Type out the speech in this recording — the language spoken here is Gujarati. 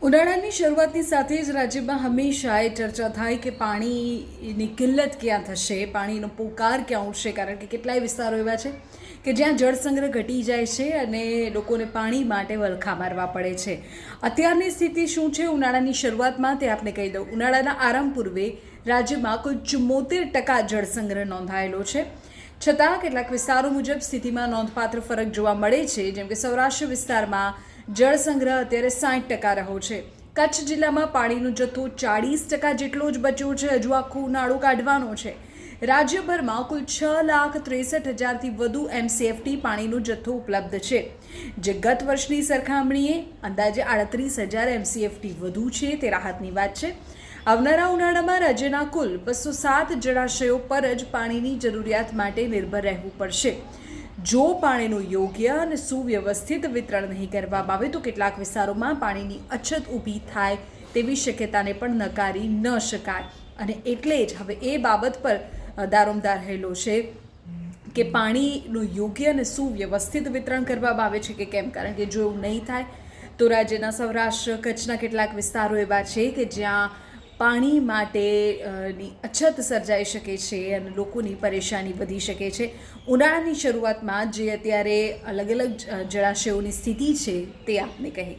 ઉનાળાની શરૂઆતની સાથે જ રાજ્યમાં હંમેશા એ ચર્ચા થાય કે પાણીની કિલ્લત ક્યાં થશે, પાણીનો પોકાર ક્યાં ઉઠશે, કારણ કે કેટલાય વિસ્તારો એવા છે કે જ્યાં જળ સંગ્રહ ઘટી જાય છે અને લોકોને પાણી માટે વલખા મારવા પડે છે. અત્યારની સ્થિતિ શું છે ઉનાળાની શરૂઆતમાં તે આપણે કહી દઉં. ઉનાળાના આરંભ પૂર્વે રાજ્યમાં કુલ 74% જળ સંગ્રહ નોંધાયેલો છે. છતાં કેટલાક વિસ્તારો મુજબ સ્થિતિમાં નોંધપાત્ર ફરક જોવા મળે છે. જેમ કે સૌરાષ્ટ્ર વિસ્તારમાં જળ સંગ્રહ અત્યારે 60% રહ્યો છે. કચ્છ જિલ્લામાં પાણીનો જથ્થો 40% જેટલો જ બચ્યો છે. હજુ આખો ઉનાળો કાઢવાનો છે. રાજ્યભરમાં કુલ 6,63,000થી વધુ MCFT પાણીનો જથ્થો ઉપલબ્ધ છે, જે ગત વર્ષની સરખામણીએ અંદાજે 38,000 MCFT વધુ છે. તે રાહતની વાત છે. આવનારા ઉનાળામાં રાજ્યના કુલ 207 જળાશયો પર જ પાણીની જરૂરિયાત માટે નિર્ભર રહેવું પડશે. જો પાણીનું યોગ્ય અને સુવ્યવસ્થિત વિતરણ નહીં કરવામાં આવે તો કેટલાક વિસ્તારોમાં પાણીની અછત ઊભી થાય તેવી શક્યતાને પણ નકારી ન શકાય. અને એટલે જ હવે એ બાબત પર દારોમદાર રહેલો છે કે પાણીનું યોગ્ય અને સુવ્યવસ્થિત વિતરણ કરવામાં આવે છે કે કેમ. કારણ કે જો એવું નહીં થાય તો રાજ્યના સૌરાષ્ટ્ર કચ્છના કેટલાક વિસ્તારો એવા છે કે જ્યાં પાણી માટેની અછત સર્જાઈ શકે છે અને લોકોની પરેશાની વધી શકે છે. ઉનાળાની શરૂઆતમાં જે અત્યારે અલગ અલગ જળાશયોની સ્થિતિ છે તે આપને કહી.